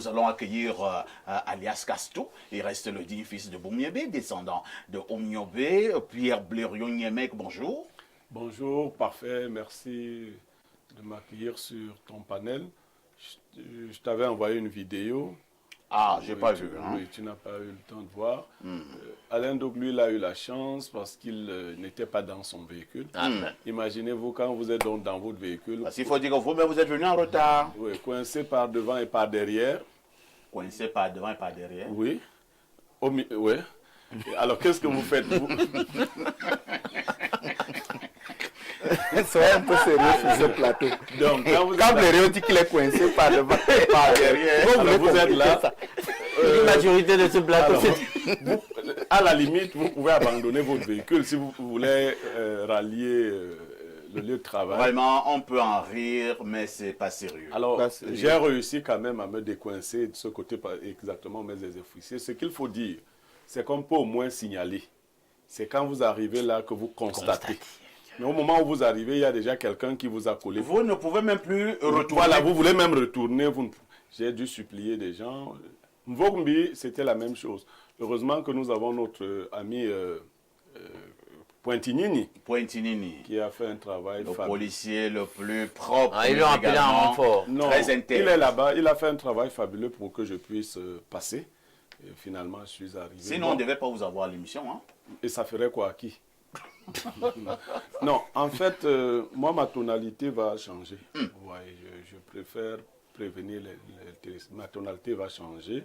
Nous allons accueillir alias Castou. Il reste le digne fils de Boumiébé, descendant de Omniobé. Pierre Blériot-Niemek, bonjour. Bonjour, parfait, merci de m'accueillir sur ton panel. Je t'avais envoyé une vidéo. Ah, j'ai pas vu. Hein? Oui, tu n'as pas eu le temps de voir. Alain Dog, lui, il a eu la chance parce qu'il n'était pas dans son véhicule. Imaginez-vous quand vous êtes donc dans votre véhicule. Parce qu'il faut dire que vous-même, vous êtes venu en retard. Oui, coincé par devant et par derrière. Coincé par devant et par derrière. Oui. Oui. Alors, qu'est-ce que vous faites, vous? Soyez un peu sérieux sur ce plateau. Donc, quand Blériot dit qu'il est coincé par devant et par derrière, vous êtes là. La majorité de ce plateau, alors, à la limite, vous pouvez abandonner votre véhicule si vous voulez rallier le lieu de travail. Vraiment, on peut en rire, mais c'est pas sérieux. Alors, j'ai réussi quand même à me décoincer de ce côté, exactement mes officiers. Ce qu'il faut dire, c'est qu'on peut au moins signaler. C'est quand vous arrivez là que vous constatez. Mais au moment où vous arrivez, il y a déjà quelqu'un qui vous a collé. Vous ne pouvez même plus retourner. Voilà, vous voulez même retourner. J'ai dû supplier des gens. Mvogmbi, c'était la même chose. Heureusement que nous avons notre ami Pointinini. Qui a fait un travail le policier le plus propre. Ils l'ont appelé en renfort. Non, très intègre. Il est là-bas. Il a fait un travail fabuleux pour que je puisse passer. Et finalement, je suis arrivé. Sinon, on ne devait pas vous avoir à l'émission. Hein? Et ça ferait quoi à qui? Non, en fait, moi, ma tonalité va changer. Ouais, je préfère prévenir ma tonalité va changer.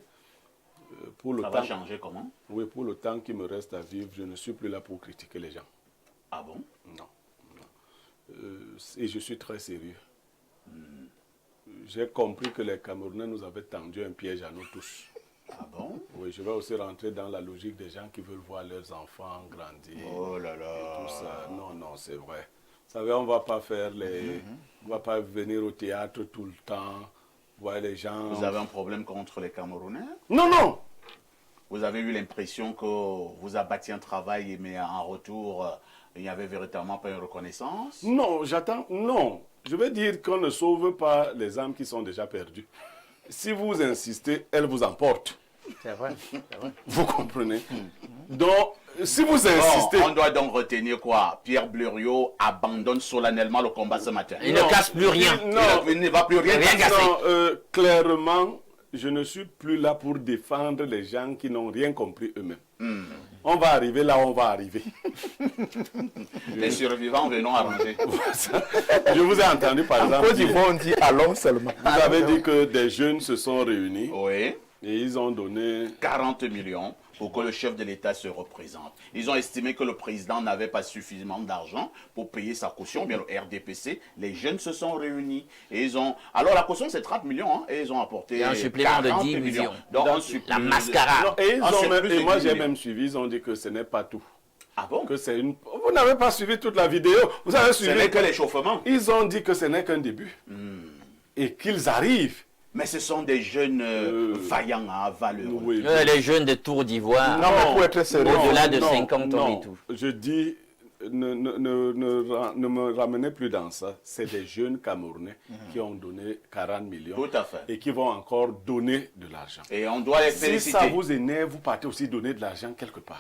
Ça va changer comment? Oui, pour le temps qui me reste à vivre, je ne suis plus là pour critiquer les gens. Ah bon? Non. Et je suis très sérieux. J'ai compris que les Camerounais nous avaient tendu un piège à nous tous. Ah bon? Oui, je vais aussi rentrer dans la logique des gens qui veulent voir leurs enfants grandir. Oh là là. Et tout ça. Non, non, c'est vrai. Vous savez, on ne va pas faire on va pas venir au théâtre tout le temps, voir les gens. Vous avez un problème contre les Camerounais? Non, non. Vous avez eu l'impression que vous abattiez un travail, mais en retour, il n'y avait véritablement pas une reconnaissance? Non, j'attends. Non. Je veux dire qu'on ne sauve pas les âmes qui sont déjà perdues. Si vous insistez, elle vous emporte. C'est vrai. Vous comprenez? Donc, si vous insistez... Bon, on doit donc retenir quoi? Pierre Blériot abandonne solennellement le combat ce matin. Il ne casse plus rien. Il ne va plus rien casser. Non, clairement, je ne suis plus là pour défendre les gens qui n'ont rien compris eux-mêmes. On va arriver là où on va arriver. Les survivants venons arranger. Je vous ai entendu par exemple. En Côte d'Ivoire, on dit allons seulement. Vous avez dit que des jeunes se sont réunis. Oui. Et ils ont donné 40 millions pour que le chef de l'État se représente. Ils ont estimé que le président n'avait pas suffisamment d'argent pour payer sa caution, bien le RDPC. Les jeunes se sont réunis et ils ont... Alors la caution c'est 30 millions hein, et ils ont apporté un supplément de 10 millions. Donc, la mascarade. Non, et moi j'ai même suivi, ils ont dit que ce n'est pas tout. Ah bon? Que c'est une... Vous n'avez pas suivi toute la vidéo. Vous avez suivi... Ce n'est que l'échauffement. Ils ont dit que ce n'est qu'un début. Et qu'ils arrivent. Mais ce sont des jeunes vaillants, hein, valeureux. Oui, Les jeunes de Tour d'Ivoire, Non, mais pour être sérieux. au-delà de 50 ans et tout. Je dis, ne me ramenez plus dans ça. C'est des jeunes Camerounais qui ont donné 40 millions. Tout à fait. Et qui vont encore donner de l'argent. Et on doit les Si féliciter. ça vous énerve, vous partez aussi donner de l'argent quelque part.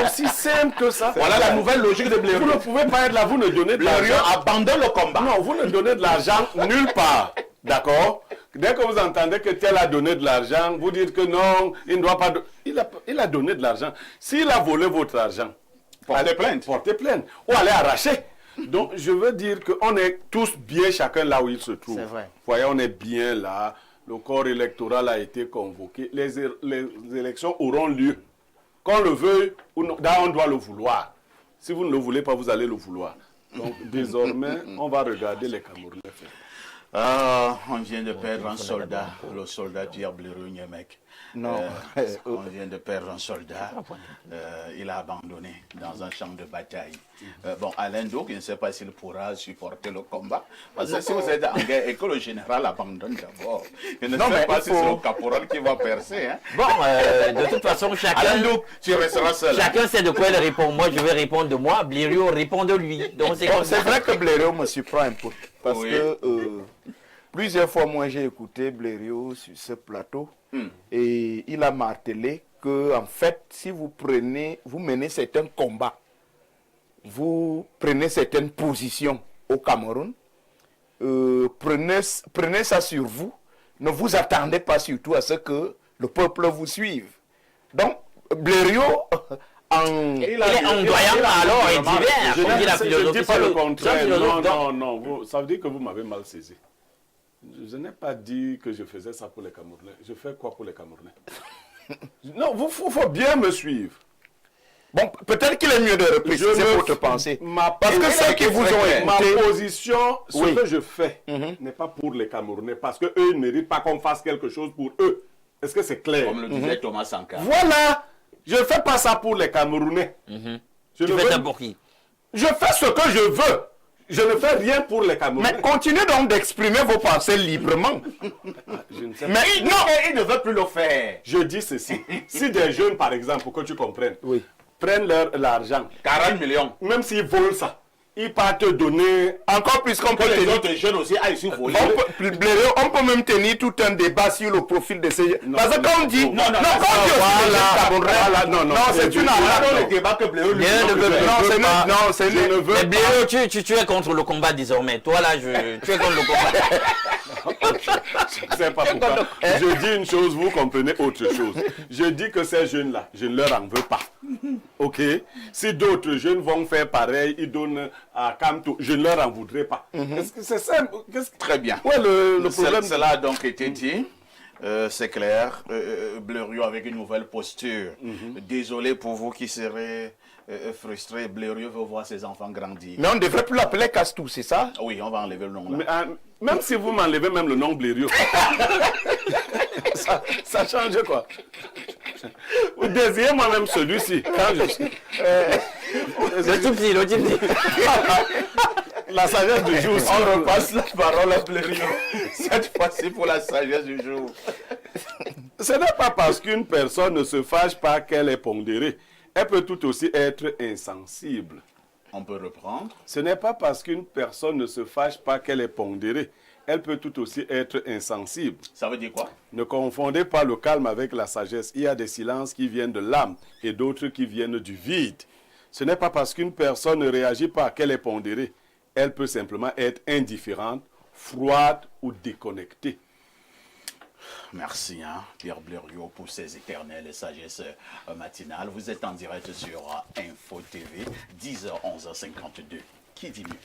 Aussi simple que ça. Voilà la nouvelle logique de Blériot. Vous ne pouvez pas être là, vous ne donnez de Blériot l'argent. abandonne le combat. Non, vous ne donnez de l'argent nulle part. D'accord? Dès que vous entendez que tel a donné de l'argent, vous dites que non, il ne doit pas... Il a donné de l'argent. S'il a volé votre argent, Portez plainte. portez plainte. Ou allez arracher. Donc, je veux dire qu'on est tous bien chacun là où il se trouve. C'est vrai. Vous voyez, on est bien là. Le corps électoral a été convoqué. Les élections auront lieu. Qu'on le veuille, ou non, on doit le vouloir. Si vous ne le voulez pas, vous allez le vouloir. Donc, désormais, on va regarder les Camerounais faire. On vient de perdre un soldat, le soldat Pierre Blériot-Niemek. Non. On vient de perdre un soldat. Il a abandonné dans un champ de bataille. Bon, Alain Dog, je ne sais pas s'il pourra supporter le combat. Parce que si vous êtes en guerre et que le général abandonne d'abord, je ne sais pas si c'est le caporal qui va percer. Hein. Bon, de toute façon, Alain Dog, tu resteras seul. chacun sait de quoi il répond. Moi, je vais répondre de moi. Blériot répond de lui. Donc, c'est comme ça. C'est vrai que Blériot me surprend un peu. Parce Oui. que Plusieurs fois, moi, j'ai écouté Blériot sur ce plateau et il a martelé que, en fait, si vous menez certains combats, vous prenez certaines positions au Cameroun, prenez ça sur vous, ne vous attendez pas surtout à ce que le peuple vous suive. Donc, Blériot, Il est ondoyant, alors il divers. Je Comme dit la ne philosophie, dis pas c'est le le contraire. philosophe. Non. Ça veut dire que vous m'avez mal saisi. Je n'ai pas dit que je faisais ça pour les Camerounais. Je fais quoi pour les Camerounais? Non, faut bien me suivre. bon, peut-être qu'il est mieux de repréciser votre pensée. Parce que ceux qui vous ont écouté... Ma position, ce Oui. que je fais, n'est pas pour les Camerounais. Parce qu'eux, ils ne méritent pas qu'on fasse quelque chose pour eux. Est-ce que c'est clair? Comme le disait Thomas Sankara. Voilà. Je ne fais pas ça pour les Camerounais. Je Tu ne fais veux- ça pour qui? Je fais ce que je veux. Je ne fais rien pour les Camerounais. Mais continuez donc d'exprimer vos pensées librement. Je ne sais pas. Mais non, Il ne veut plus le faire. Je dis ceci. Si des jeunes, par exemple, pour que tu comprennes, Oui. prennent l'argent, 40 millions. même s'ils volent ça, ils partent te donner... encore plus qu'on peut Que les tenir... autres jeunes aussi aillent sur voler. Blériot, on peut même tenir tout un débat sur le profil de ces... Non, Parce que non, quand on dit... non, Non, non, quand on dit aussi voilà, les jeunes Camerounais, voilà, non, c'est une Voilà arnaque. le débat que Blériot lui Bien, dit. ne veut- Non, c'est Je ne veux Mais pas... Blériot, tu es contre le combat désormais. Toi là, tu es contre le combat. Je ne sais pas pourquoi. Je dis une chose, vous comprenez autre chose. Je dis que ces jeunes-là, je ne leur en veux pas. Ok? Si d'autres jeunes vont faire pareil, ils donnent à Kamto, je ne leur en voudrais pas. Est-ce que c'est ça? Très bien. Ouais, le problème. Cela a donc été dit. C'est clair. Blériot avec une nouvelle posture. Désolé pour vous qui serez frustrés. Blériot veut voir ses enfants grandir. Mais on ne devrait plus l'appeler Castou, c'est ça? Oui, on va enlever le nom là. Mais, même si vous m'enlevez même le nom Blériot, ça change quoi? Vous désirez moi-même celui-ci. Quand je suis. Le tout petit, le tout petit. La sagesse du jour. On repasse la parole à Blériot. Cette fois-ci pour la sagesse du jour. Ce n'est pas parce qu'une personne ne se fâche pas qu'elle est pondérée. Elle peut tout aussi être insensible. On peut reprendre. Ce n'est pas parce qu'une personne ne se fâche pas qu'elle est pondérée. Elle peut tout aussi être insensible. Ça veut dire quoi? Ne confondez pas le calme avec la sagesse. Il y a des silences qui viennent de l'âme et d'autres qui viennent du vide. Ce n'est pas parce qu'une personne ne réagit pas qu'elle est pondérée. Elle peut simplement être indifférente, froide ou déconnectée. Merci, Pierre Blériot, pour ces éternelles sagesses matinales. Vous êtes en direct sur Info TV, 10h, 11h52. Qui dit mieux?